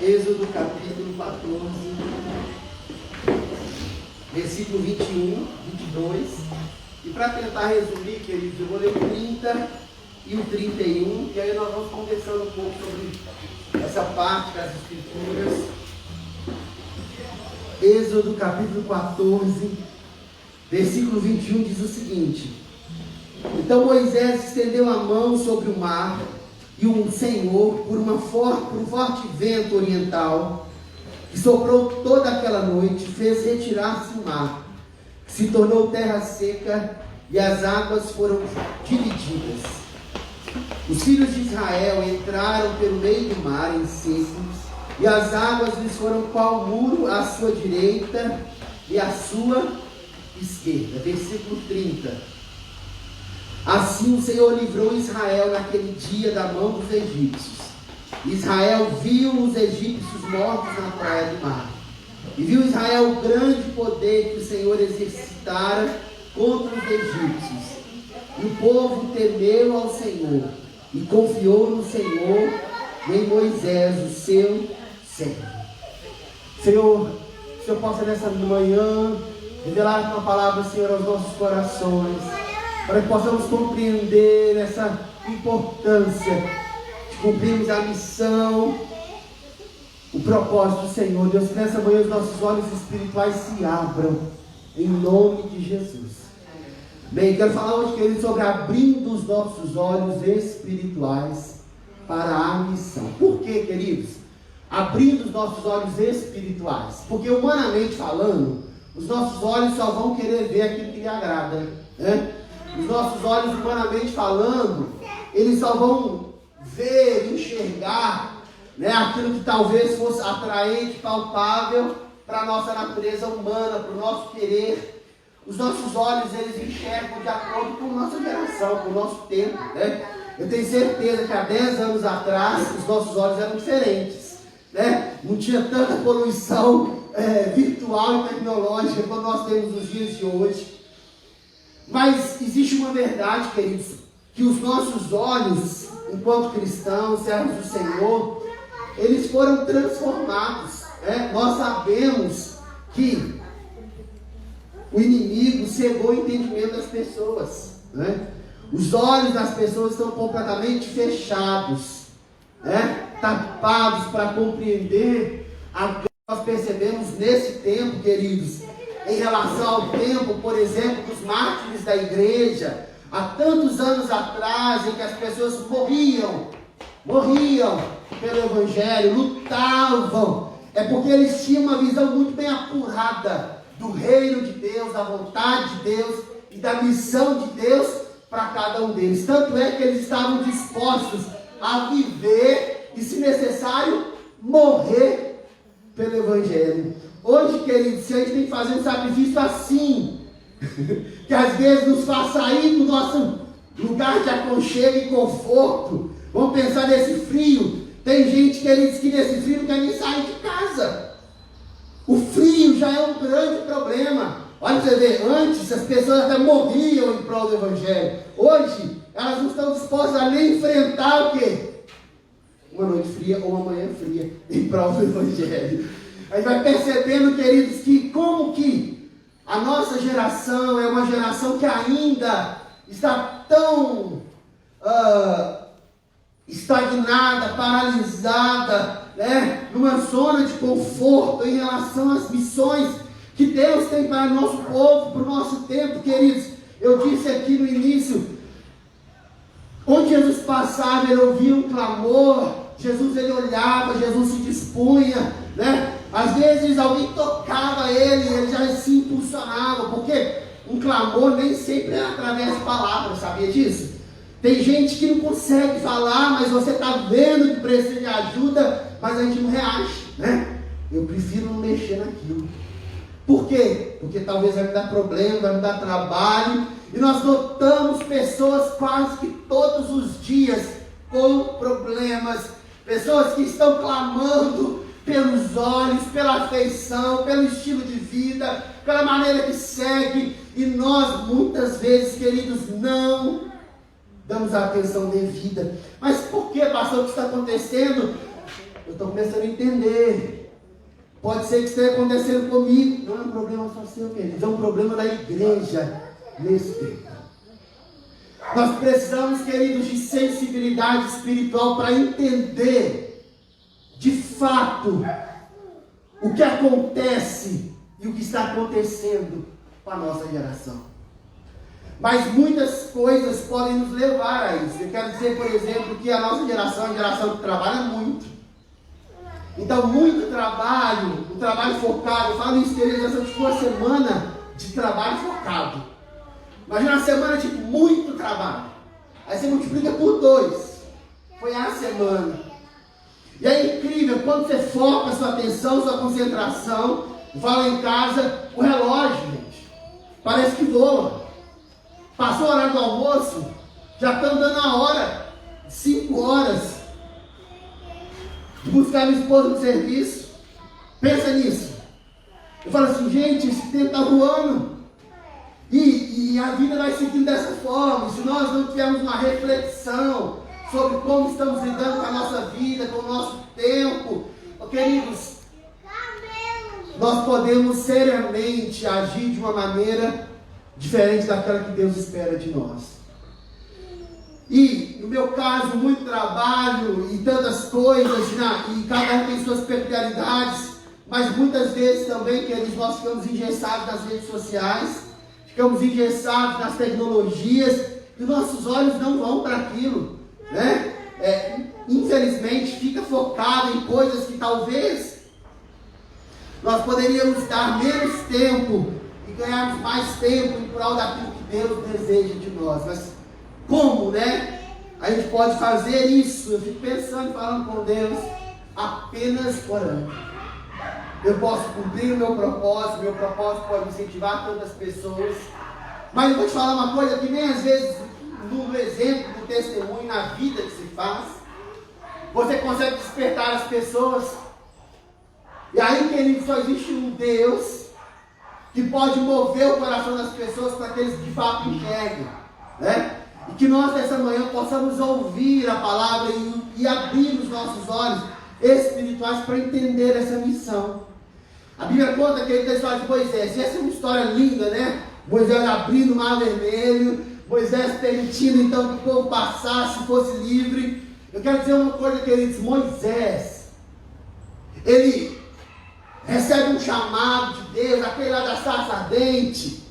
Êxodo capítulo 14, versículo 21, 22. E para tentar resumir, queridos, eu vou ler o 30 e o 31, e aí nós vamos conversando um pouco sobre essa parte das Escrituras. Êxodo capítulo 14, versículo 21 diz o seguinte: Então Moisés estendeu a mão sobre o mar, e o Senhor, por um forte vento oriental, que soprou toda aquela noite, fez retirar-se o mar, que se tornou terra seca, e as águas foram divididas. Os filhos de Israel entraram pelo meio do mar em seco, e as águas lhes foram qual muro à sua direita e à sua esquerda. Versículo 30. Assim o Senhor livrou Israel naquele dia da mão dos egípcios. Israel viu os egípcios mortos na praia do mar. E viu Israel o grande poder que o Senhor exercitara contra os egípcios. E o povo temeu ao Senhor e confiou no Senhor e em Moisés, o seu servo. Senhor, que o Senhor possa nessa manhã revelar a tua palavra, Senhor, aos nossos corações, para que possamos compreender essa importância de cumprirmos a missão, o propósito do Senhor. Deus, que nessa manhã os nossos olhos espirituais se abram, em nome de Jesus. Bem, quero falar hoje, queridos, sobre abrindo os nossos olhos espirituais para a missão. Por quê, queridos? Abrindo os nossos olhos espirituais. Porque, humanamente falando, os nossos olhos só vão querer ver aquilo que lhe agrada, né? Os nossos olhos, humanamente falando, eles só vão ver, enxergar, né, aquilo que talvez fosse atraente, palpável para a nossa natureza humana, para o nosso querer. Os nossos olhos, eles enxergam de acordo com a nossa geração, com o nosso tempo, né? Eu tenho certeza que há 10 anos atrás, os nossos olhos eram diferentes, né? Não tinha tanta poluição virtual e tecnológica como nós temos nos dias de hoje. Mas existe uma verdade, queridos, que os nossos olhos, enquanto cristãos, servos do Senhor, eles foram transformados, né? Nós sabemos que o inimigo cegou o entendimento das pessoas, né? Os olhos das pessoas estão completamente fechados, né? Tapados para compreender a que nós percebemos nesse tempo, queridos, em relação ao tempo, por exemplo, dos mártires da igreja, há tantos anos atrás, em que as pessoas morriam pelo Evangelho, lutavam, é porque eles tinham uma visão muito bem apurada do reino de Deus, da vontade de Deus e da missão de Deus para cada um deles. Tanto é que eles estavam dispostos a viver e, se necessário, morrer pelo Evangelho. Hoje, queridos, se a gente tem que fazer um sacrifício assim, que às vezes nos faz sair do nosso lugar de aconchego e conforto, vamos pensar nesse frio. Tem gente, queridos, que nesse frio não quer nem sair de casa. O frio já é um grande problema. Olha para você ver, antes as pessoas até morriam em prol do Evangelho. Hoje, elas não estão dispostas a nem enfrentar o quê? Uma noite fria ou uma manhã fria em prol do Evangelho. A gente vai percebendo, queridos, que como que a nossa geração é uma geração que ainda está tão estagnada, paralisada, né, numa zona de conforto em relação às missões que Deus tem para o nosso povo, para o nosso tempo, queridos. Eu disse aqui no início, onde Jesus passava, ele ouvia um clamor, Jesus ele olhava, Jesus se dispunha, né? Às vezes alguém tocava ele já se impulsionava, porque um clamor nem sempre é através de palavras, sabia disso? Tem gente que não consegue falar, mas você está vendo que precisa de ajuda, mas a gente não reage, né? Eu prefiro não mexer naquilo. Por quê? Porque talvez vai me dar problema, vai me dar trabalho, e nós notamos pessoas quase que todos os dias com problemas, pessoas que estão clamando pelos olhos, pela afeição, pelo estilo de vida, pela maneira que segue, e nós muitas vezes, queridos, não damos a atenção devida. Mas por que, pastor, o que está acontecendo? eu estou começando a entender. Pode ser que esteja acontecendo comigo. Não é um problema só seu, queridos. É um problema da igreja nesse tempo. Nós precisamos, queridos, de sensibilidade espiritual para entender de fato o que acontece e o que está acontecendo com a nossa geração. Mas muitas coisas podem nos levar a isso. Eu quero dizer, por exemplo, que a nossa geração é uma geração que trabalha muito. Então, muito trabalho, o trabalho focado. Eu falo isso, queridos, essa foi uma semana de trabalho focado. Imagina uma semana de muito trabalho. Aí você multiplica por 2. Foi a semana. E é incrível, quando você foca a sua atenção, sua concentração, fala em casa, o relógio, gente, parece que voa. Passou o horário do almoço, já estão dando a hora, 5 horas, de buscar minha esposa no serviço. Pensa nisso. Eu falo assim, gente, esse tempo está voando. E a vida vai seguindo dessa forma. Se nós não tivermos uma reflexão sobre como estamos lidando com a nossa vida, com o nosso tempo, queridos, nós podemos seriamente agir de uma maneira diferente daquela que Deus espera de nós. E, no meu caso, muito trabalho e tantas coisas, e cada um tem suas peculiaridades, mas muitas vezes também, queridos, nós ficamos engessados nas redes sociais, ficamos engessados nas tecnologias, e nossos olhos não vão para aquilo, né? Infelizmente, fica focado em coisas que talvez nós poderíamos dar menos tempo e ganharmos mais tempo em prol daquilo que Deus deseja de nós. Mas como, né? A gente pode fazer isso. Eu fico pensando e falando com Deus, apenas orando. Eu posso cumprir o meu propósito pode incentivar tantas pessoas. Mas eu vou te falar uma coisa que nem às vezes, no exemplo, no testemunho, na vida que se faz, você consegue despertar as pessoas. E aí, querido, só existe um Deus que pode mover o coração das pessoas para que eles de fato enxerguem, né? E que nós nessa manhã possamos ouvir a palavra e abrir os nossos olhos espirituais para entender essa missão. A Bíblia conta que ele tem a história de Moisés, e essa é uma história linda, né? Moisés abrindo o mar vermelho, Moisés permitindo então que o povo passasse, fosse livre. Eu quero dizer uma coisa, queridos, Moisés, ele recebe um chamado de Deus, aquele lá da sarça ardente.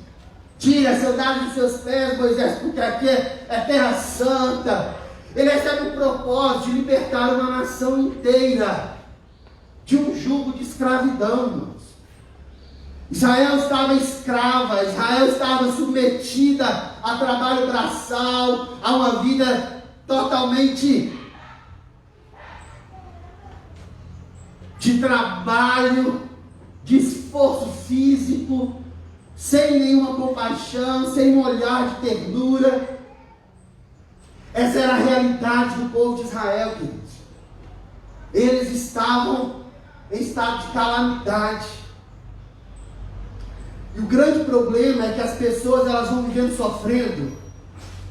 Tira a sandália dos seus pés, Moisés, porque aqui é terra santa. Ele recebe o propósito de libertar uma nação inteira de um jugo de escravidão, irmãos. Israel estava escrava, Israel estava submetida a trabalho braçal, a uma vida totalmente de trabalho, de esforço físico, sem nenhuma compaixão, sem um olhar de ternura. Essa era a realidade do povo de Israel, queridos. Eles estavam em estado de calamidade. E o grande problema é que as pessoas elas vão vivendo sofrendo,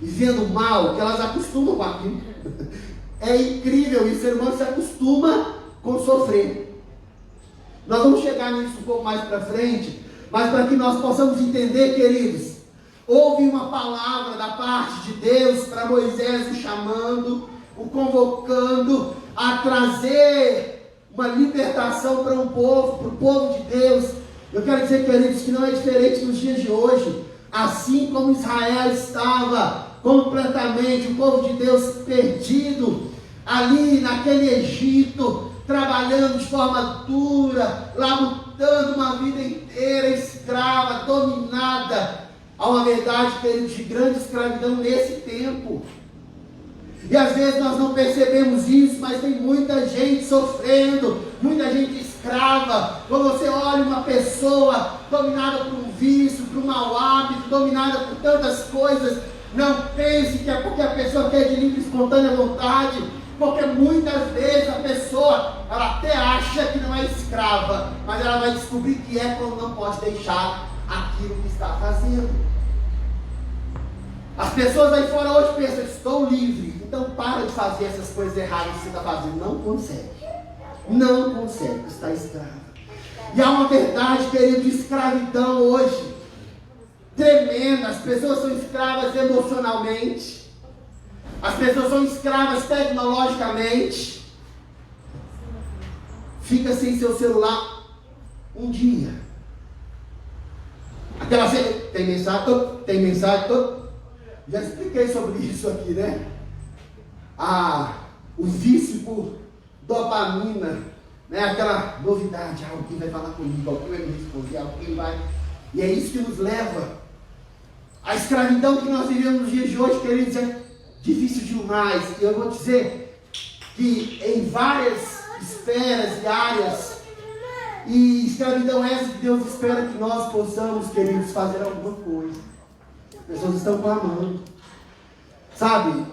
vivendo mal, que elas acostumam com aquilo. É incrível isso, o ser humano se acostuma com sofrer. Nós vamos chegar nisso um pouco mais para frente, mas para que nós possamos entender, queridos, houve uma palavra da parte de Deus para Moisés, o chamando, o convocando a trazer uma libertação para o povo de Deus. Eu quero dizer, queridos, que não é diferente nos dias de hoje. Assim como Israel estava completamente, o povo de Deus perdido, ali naquele Egito, trabalhando de forma dura, labutando uma vida inteira, escrava, dominada. Há uma verdade, queridos, de grande escravidão nesse tempo. E às vezes nós não percebemos isso, mas tem muita gente sofrendo, muita gente escrava. Quando você olha uma pessoa dominada por um vício, por um mau hábito, dominada por tantas coisas, não pense que é porque a pessoa quer de livre e espontânea vontade, porque muitas vezes a pessoa, ela até acha que não é escrava, mas ela vai descobrir que é quando não pode deixar aquilo que está fazendo. As pessoas aí fora hoje pensam, estou livre, então para de fazer essas coisas erradas que você está fazendo. Não consegue. não consegue estar escrava. E há uma verdade, querido, de escravidão hoje tremenda. As pessoas são escravas emocionalmente, as pessoas são escravas tecnologicamente. Fica sem seu celular um dia. Aquela cena, tem mensagem todo. Já expliquei sobre isso aqui, né? O vício por dopamina, né? Aquela novidade, alguém vai falar comigo, alguém vai me responder, alguém vai. E é isso que nos leva. A escravidão que nós vivemos nos dias de hoje, queridos, é difícil demais. E eu vou dizer que em várias esferas e áreas, e escravidão é essa que Deus espera que nós possamos, queridos, fazer alguma coisa. As pessoas estão clamando, sabe?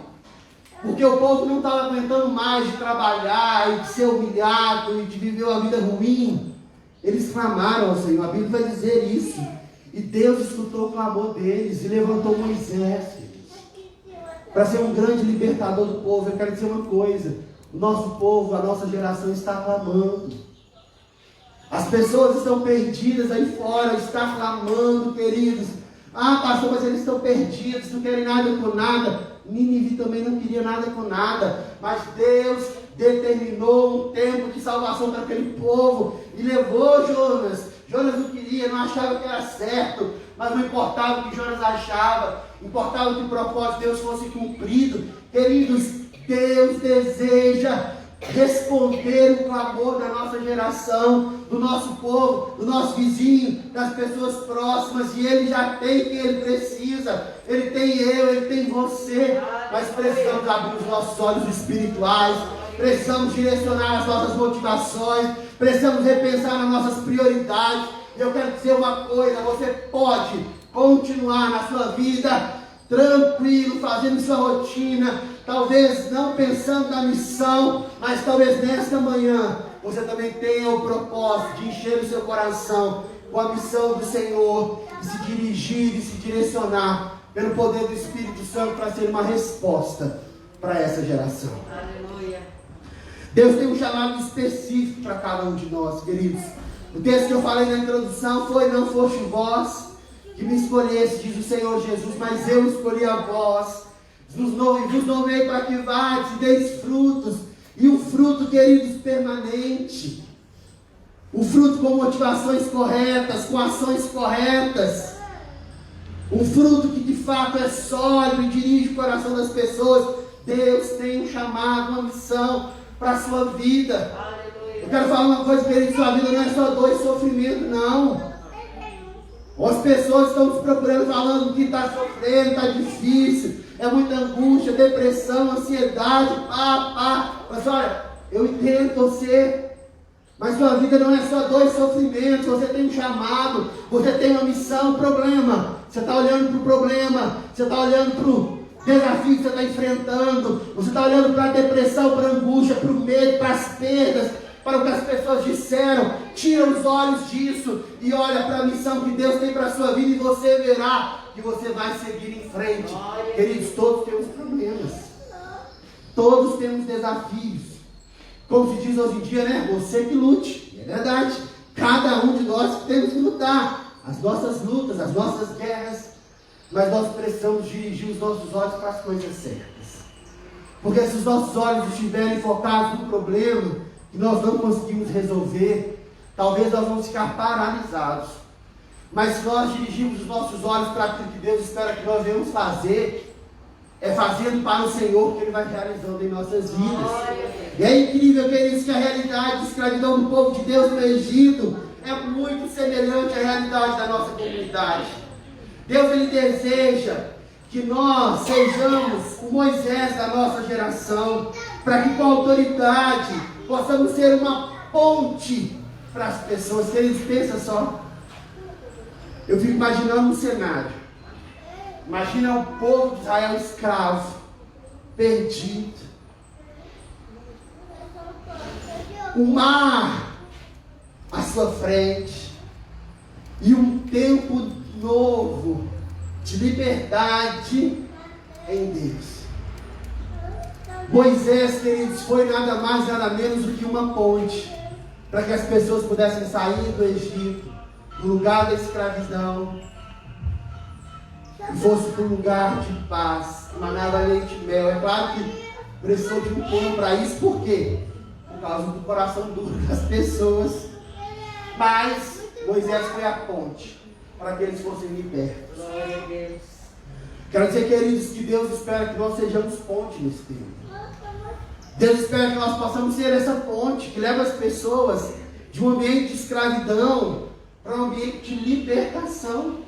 Porque o povo não estava aguentando mais de trabalhar e de ser humilhado e de viver uma vida ruim. Eles clamaram ao Senhor, a Bíblia vai dizer isso. E Deus escutou o clamor deles e levantou Moisés para ser um grande libertador do povo. Eu quero dizer uma coisa: o nosso povo, a nossa geração está clamando. As pessoas estão perdidas aí fora, está clamando, queridos. Pastor, mas eles estão perdidos, não querem nada com nada. Nínive também não queria nada com nada, mas Deus determinou um tempo de salvação para aquele povo e levou Jonas. Jonas não queria, não achava que era certo, mas não importava o que Jonas achava, importava que o propósito de Deus fosse cumprido. Queridos, Deus deseja responder o clamor da nossa geração, do nosso povo, do nosso vizinho, das pessoas próximas, e Ele já tem quem Ele precisa. Ele tem eu, Ele tem você. Mas precisamos abrir os nossos olhos espirituais, precisamos direcionar as nossas motivações, precisamos repensar nas nossas prioridades. E eu quero dizer uma coisa: você pode continuar na sua vida tranquilo, fazendo sua rotina, talvez não pensando na missão, mas talvez nesta manhã você também tenha o propósito de encher o seu coração com a missão do Senhor, e se dirigir e se direcionar pelo poder do Espírito Santo para ser uma resposta para essa geração. Aleluia. Deus tem um chamado específico para cada um de nós, queridos. O texto que eu falei na introdução foi: não foste vós que me escolhesse, diz o Senhor Jesus, mas eu escolhi a vós, vos nomeei para que vades e deis frutos, e o fruto, queridos, permanente, o fruto com motivações corretas, com ações corretas, um fruto que de fato é sólido e dirige o coração das pessoas. Deus tem um chamado, uma missão para a sua vida. Eu quero falar uma coisa, querido: sua vida não é só dor e sofrimento, não. As pessoas estão nos procurando, falando que está sofrendo, está difícil, é muita angústia, depressão, ansiedade, Mas olha, eu entendo você, mas sua vida não é só dor e sofrimento. Você tem um chamado, você tem uma missão. Problema, você está olhando para o problema, você está olhando para o desafio que você está enfrentando, você está olhando para a depressão, para a angústia, para o medo, para as perdas, para o que as pessoas disseram. Tira os olhos disso e olha para a missão que Deus tem para a sua vida, e você verá que você vai seguir em frente. Queridos, todos temos problemas, todos temos desafios. Como se diz hoje em dia, né? Você que lute. E é verdade, cada um de nós temos que lutar as nossas lutas, as nossas guerras, mas nós precisamos dirigir os nossos olhos para as coisas certas. Porque se os nossos olhos estiverem focados no problema que nós não conseguimos resolver, talvez nós vamos ficar paralisados. Mas se nós dirigirmos os nossos olhos para aquilo que Deus espera que nós venhamos fazer, é fazendo para o Senhor que Ele vai realizando em nossas vidas. E é incrível, queridos, que a realidade de escravidão do povo de Deus no Egito é muito semelhante à realidade da nossa comunidade. Deus, Ele deseja que nós sejamos o Moisés da nossa geração, para que com autoridade possamos ser uma ponte para as pessoas. Queridos, pensa só. Eu fico imaginando um cenário. Imagina o povo de Israel escravo, perdido, o mar à sua frente, e um tempo novo de liberdade em Deus. Moisés, queridos, foi nada mais, nada menos do que uma ponte para que as pessoas pudessem sair do Egito, do lugar da escravidão, e fosse para um lugar de paz, manava leite e mel. É claro que precisou de um povo para isso, por quê? Por causa do coração duro das pessoas. Mas Moisés foi a ponte para que eles fossem libertos. Glória a Deus. Quero dizer, queridos, que Deus espera que nós sejamos ponte nesse tempo. Deus espera que nós possamos ser essa ponte que leva as pessoas de um ambiente de escravidão para um ambiente de libertação.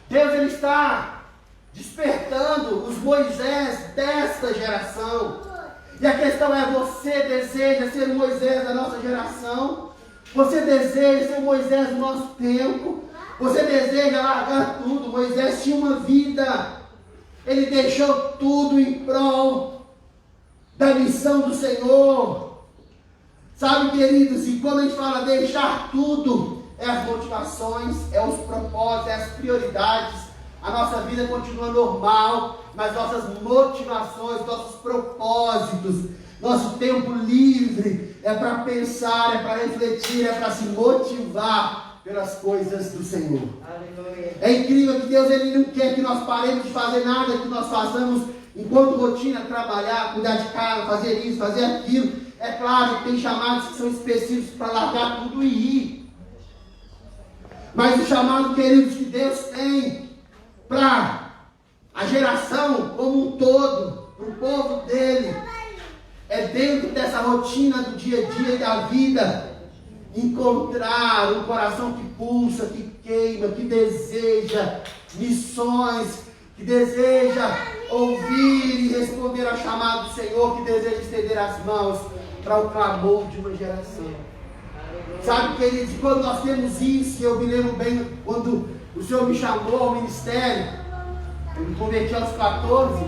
Deus, Ele está despertando os Moisés desta geração. E a questão é, você deseja ser o Moisés da nossa geração? Você deseja ser o Moisés do nosso tempo? Você deseja largar tudo? Moisés tinha uma vida. Ele deixou tudo em prol da missão do Senhor. Sabe, queridos, e quando a gente fala deixar tudo, é as motivações, é os propósitos, é as prioridades. A nossa vida continua normal, mas nossas motivações, nossos propósitos, nosso tempo livre é para pensar, é para refletir, é para se motivar pelas coisas do Senhor. Aleluia. É incrível que Deus, Ele não quer que nós paremos de fazer nada que nós façamos enquanto rotina, trabalhar, cuidar de casa, fazer isso, fazer aquilo. É claro que tem chamados que são específicos para largar tudo e ir. Mas o chamado, queridos, que Deus tem para a geração como um todo, para o povo dele, é dentro dessa rotina do dia a dia e da vida, encontrar um coração que pulsa, que queima, que deseja missões, que deseja ouvir e responder ao chamado do Senhor, que deseja estender as mãos para o clamor de uma geração. Sabe, queridos, quando nós temos isso, eu me lembro bem quando o Senhor me chamou ao ministério, eu me converti aos 14,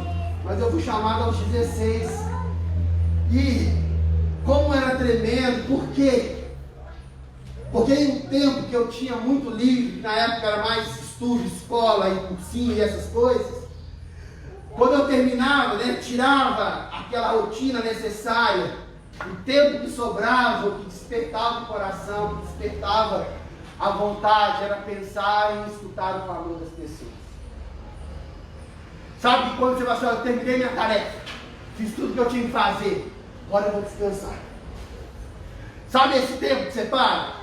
mas eu fui chamado aos 16. E como era tremendo, por quê? Porque em um tempo que eu tinha muito livre, que na época era mais estudo, escola e cursinho e essas coisas, quando eu terminava, tirava aquela rotina necessária, o tempo que sobrava, o que despertava o coração, o que despertava a vontade, era pensar em escutar o clamor das pessoas. Sabe que quando você vai falar, eu terminei minha tarefa, fiz tudo que eu tinha que fazer, agora eu vou descansar. Sabe esse tempo que você para?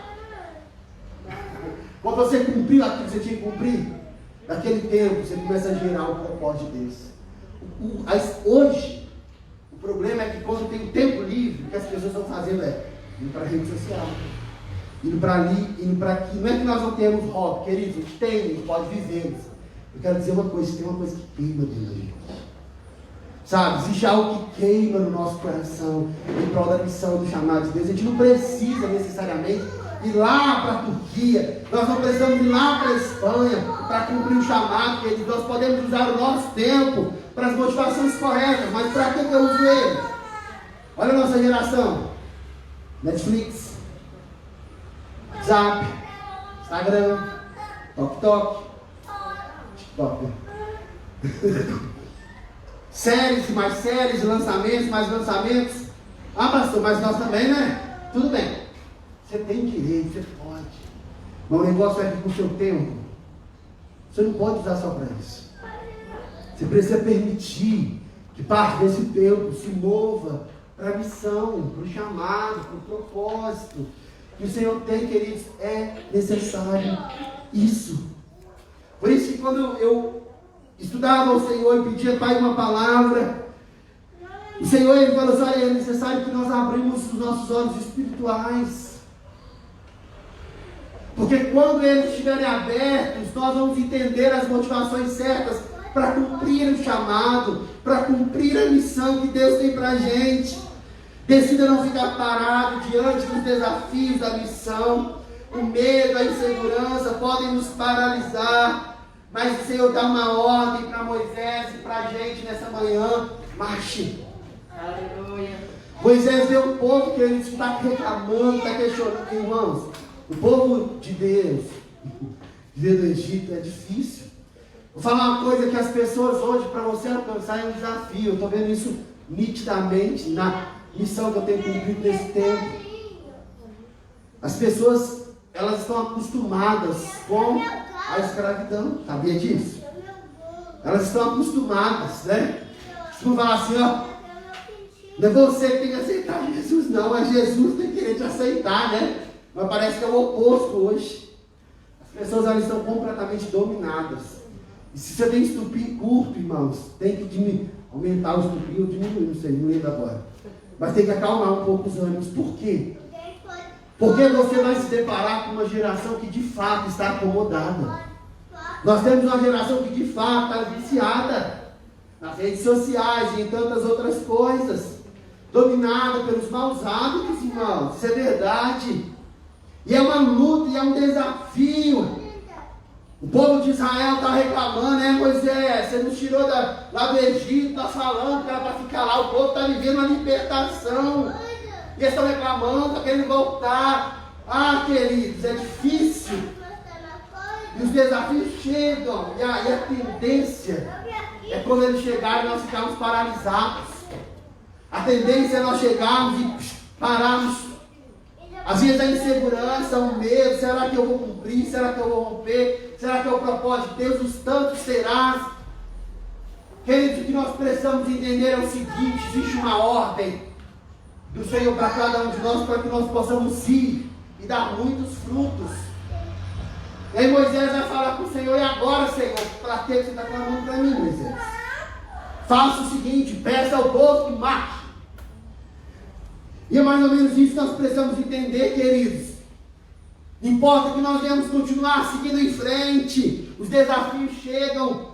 Quando você cumpriu aquilo que você tinha que cumprir, naquele tempo você começa a gerar o propósito de Deus. Hoje, o problema é que quando tem o tempo livre, o que as pessoas estão fazendo é indo para a rede social, indo para ali, indo para aqui. Não é que nós não temos hobby, queridos, a gente tem, a gente pode viver. Eu quero dizer uma coisa, tem uma coisa que queima dentro da gente. Sabe, existe algo que queima no nosso coração, em prol da missão do chamado de Deus. A gente não precisa necessariamente ir lá para a Turquia, nós não precisamos ir lá para a Espanha para cumprir o chamado, queridos. Nós podemos usar o nosso tempo para as motivações corretas, mas para que eu uso ele? Olha a nossa geração: Netflix, WhatsApp, Instagram, TikTok. Séries, mais séries, lançamentos, mais lançamentos. Ah, pastor, mas nós também, né? Tudo bem. Você tem direito, você pode. Mas o negócio é que com o seu tempo, você não pode usar só para isso. Você precisa permitir que parte desse tempo se mova para a missão, para o chamado, para o propósito que o Senhor tem, queridos. É necessário isso. Por isso que quando eu estudava ao Senhor e pedia, Pai, uma palavra, o Senhor, Ele falou assim: olha, é necessário que nós abrimos os nossos olhos espirituais. Porque quando eles estiverem abertos, nós vamos entender as motivações certas para cumprir o chamado, para cumprir a missão que Deus tem para a gente. Decida não ficar parado diante dos desafios da missão. O medo, a insegurança podem nos paralisar, mas o Senhor dá uma ordem para Moisés e para a gente nessa manhã: marche. Aleluia. Moisés vê um povo que ele está reclamando, está questionando. Irmãos, o povo de Deus, viver do Egito é difícil. Vou falar uma coisa que as pessoas hoje, para você alcançar, é um desafio. Eu estou vendo isso nitidamente na missão que eu tenho cumprido nesse tempo. As pessoas, elas estão acostumadas com a escravidão. Sabia disso? Elas estão acostumadas, né? Vamos falar assim, ó. Não é você que tem que aceitar Jesus, não. É Jesus que tem que querer te aceitar, né? Mas parece que é o oposto hoje. As pessoas, elas estão completamente dominadas. E se você tem estupim curto, irmãos, tem que aumentar o estupim ou diminuir, não sei, não lembro agora. Mas tem que acalmar um pouco os ânimos. Por quê? Porque você vai se deparar com uma geração que de fato está acomodada. Nós temos uma geração que de fato está viciada nas redes sociais e em tantas outras coisas. Dominada pelos maus hábitos, irmãos. Isso é verdade. E é uma luta e é um desafio. O povo de Israel está reclamando, né, Moisés? Você nos tirou lá do Egito, está falando que era para ficar lá. O povo está vivendo uma libertação. E eles estão reclamando, estão querendo voltar. Ah, queridos, é difícil. E os desafios chegam. E a tendência é quando eles chegarem, nós ficarmos paralisados. A tendência é nós chegarmos e pararmos. Às vezes a insegurança, o medo, será que eu vou cumprir? Será que eu vou romper? Será que é o propósito de Deus? Os tantos serás. Queridos, o que nós precisamos entender é o seguinte: existe uma ordem do Senhor para cada um de nós, para que nós possamos ir e dar muitos frutos. E aí Moisés vai falar com o Senhor: e agora, Senhor, para que você está clamando para mim, Moisés? Faça o seguinte, peça ao povo que marche. E é mais ou menos isso que nós precisamos entender, queridos. Importa que nós devemos continuar seguindo em frente. Os desafios chegam,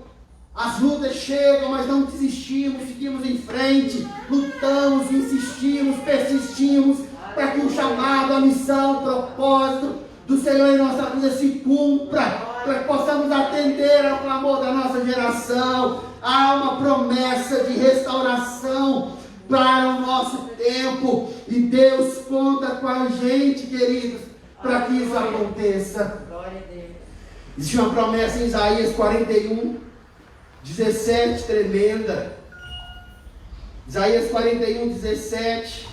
as lutas chegam, mas não desistimos, seguimos em frente, lutamos, insistimos, persistimos, para que o chamado, a missão, o propósito do Senhor em nossa vida se cumpra, para que possamos atender ao clamor da nossa geração. Há uma promessa de restauração para o nosso tempo, e Deus conta com a gente, queridos, para que isso aconteça. Existe uma promessa em Isaías 41, 17, tremenda. Isaías 41, 17.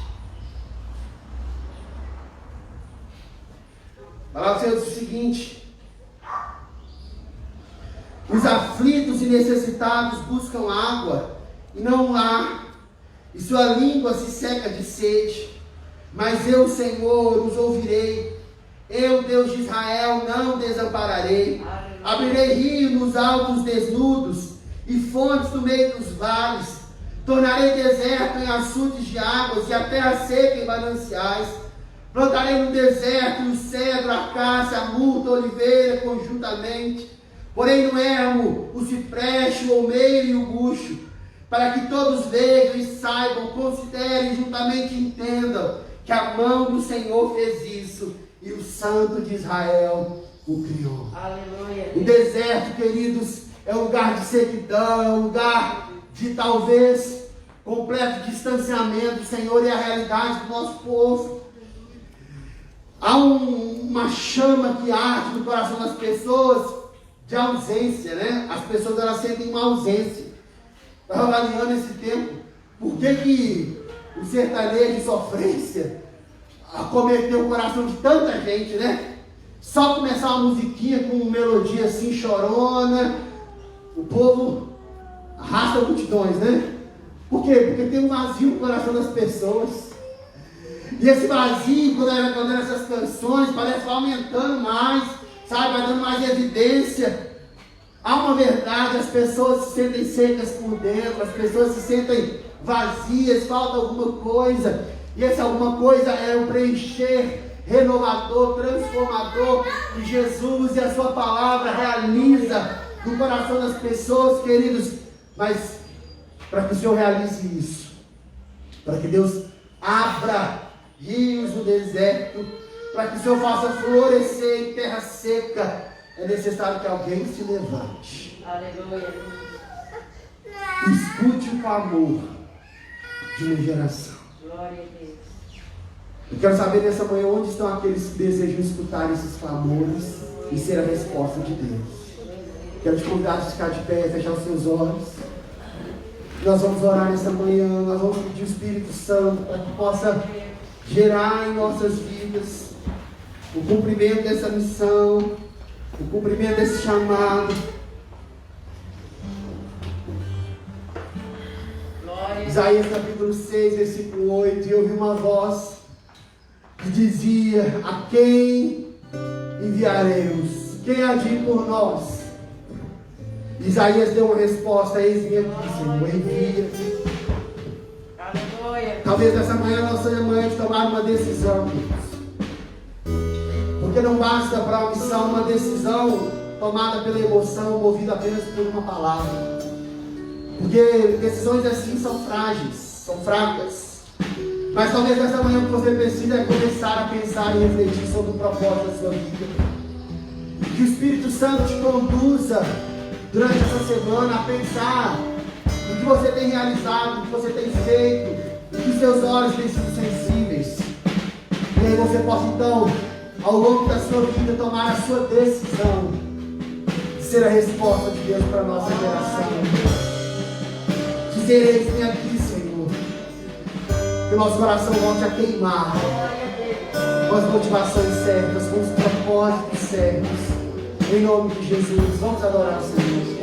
A palavra diz o seguinte: os aflitos e necessitados buscam água e não há, e sua língua se seca de sede. Mas eu, Senhor, os ouvirei. Eu, Deus de Israel, não desampararei. Abrirei rio nos altos desnudos e fontes no meio dos vales. Tornarei deserto em açudes de águas e a terra seca em mananciais. Plantarei no deserto o cedro, a acácia, a murta, a oliveira conjuntamente. Porém no ermo o cipreste, o olmeiro e o bucho, para que todos vejam e saibam, considerem, juntamente entendam que a mão do Senhor fez isso e o Santo de Israel o criou. Aleluia. O deserto, queridos, é um lugar de sequidão, é um lugar de talvez completo distanciamento do Senhor e a realidade do nosso povo. Há uma chama que arde no coração das pessoas de ausência, né? As pessoas, elas sentem uma ausência. Estava avaliando esse tempo, por que o sertanejo de sofrência acometeu o coração de tanta gente, né? Só começar uma musiquinha com uma melodia assim chorona, o povo arrasta multidões, né? Por quê? Porque tem um vazio no coração das pessoas. E esse vazio, quando era essas canções, parece que vai aumentando mais, sabe? Vai dando mais evidência. Há uma verdade: as pessoas se sentem secas por dentro, as pessoas se sentem vazias, falta alguma coisa. E essa alguma coisa é o preencher renovador, transformador que Jesus e a sua palavra realiza no coração das pessoas, queridos. Mas para que o Senhor realize isso, para que Deus abra rios no deserto, para que o Senhor faça florescer em terra seca, é necessário que alguém se levante. Aleluia. Escute o clamor de uma geração. Glória a Deus. Eu quero saber nessa manhã onde estão aqueles que desejam escutar esses clamores e ser a resposta de Deus. Quero te convidar a ficar de pé, fechar os seus olhos. Nós vamos orar nessa manhã, nós vamos pedir o Espírito Santo para que possa gerar em nossas vidas o cumprimento dessa missão, o cumprimento desse chamado. Isaías capítulo 6, versículo 8, e eu ouvi uma voz que dizia: a quem enviaremos? Quem há de ir por nós? Isaías deu uma resposta: eis-me aqui, Senhor, envia. Aleluia. Talvez nessa manhã nós seja manhã de tomar uma decisão, porque não basta para a missão uma decisão tomada pela emoção, movida apenas por uma palavra. Porque decisões assim são frágeis, são fracas. Mas talvez nessa manhã o que você precisa é começar a pensar e refletir sobre o propósito da sua vida. Que o Espírito Santo te conduza durante essa semana a pensar no que você tem realizado, no que você tem feito, no que seus olhos têm sido sensíveis. E aí você possa então, ao longo da sua vida, tomar a sua decisão de ser a resposta de Deus para a nossa geração. Eis-me aqui, Senhor. Que o nosso coração volte a queimar com as motivações certas, com os propósitos certos. Em nome de Jesus, vamos adorar o Senhor.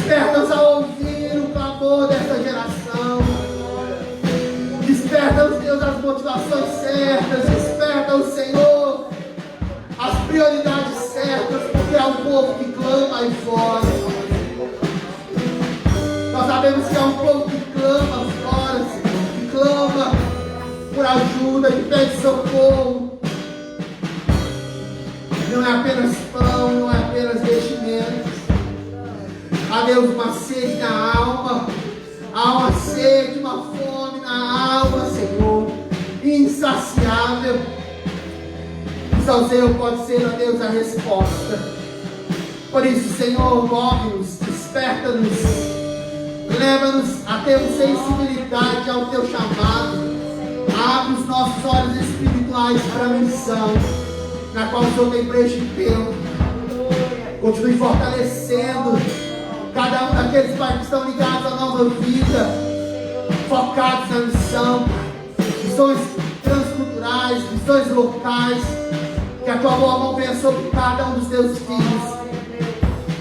Desperta-os a ouvir o clamor dessa geração. Desperta-os, Deus, as motivações certas. Desperta-os, Senhor, as prioridades certas, porque é o povo que clama aí fora. Sabemos que há um povo que clama fora, Senhor, que clama por ajuda, que pede socorro. Não é apenas pão, não é apenas vestimentos. Há, Deus, uma sede na alma. Há uma sede, uma fome na alma, Senhor, insaciável. E só o Senhor pode ser, ó Deus, a resposta. Por isso, Senhor, move-nos, desperta-nos, leva-nos a ter sensibilidade ao Teu chamado. Abre os nossos olhos espirituais para a missão na qual o Senhor tem preenchido tempo. Continue fortalecendo cada um daqueles pais que estão ligados à nova vida, focados na missão, missões transculturais, missões locais. Que a Tua boa mão venha sobre cada um dos Teus filhos,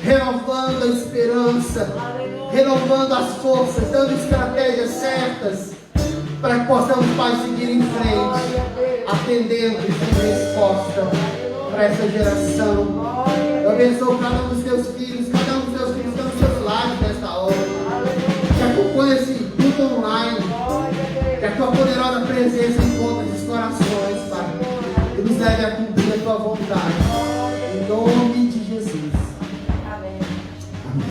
renovando a esperança, renovando as forças, dando estratégias certas, para que possamos, Pai, seguir em frente, atendendo e dando resposta para essa geração. Eu abençoo cada um dos Teus filhos, cada um dos Teus filhos que estão nos seus lares nesta hora, que acompanha esse culto online, que a Tua poderosa presença encontre esses corações, Pai, e nos leve a cumprir a Tua vontade.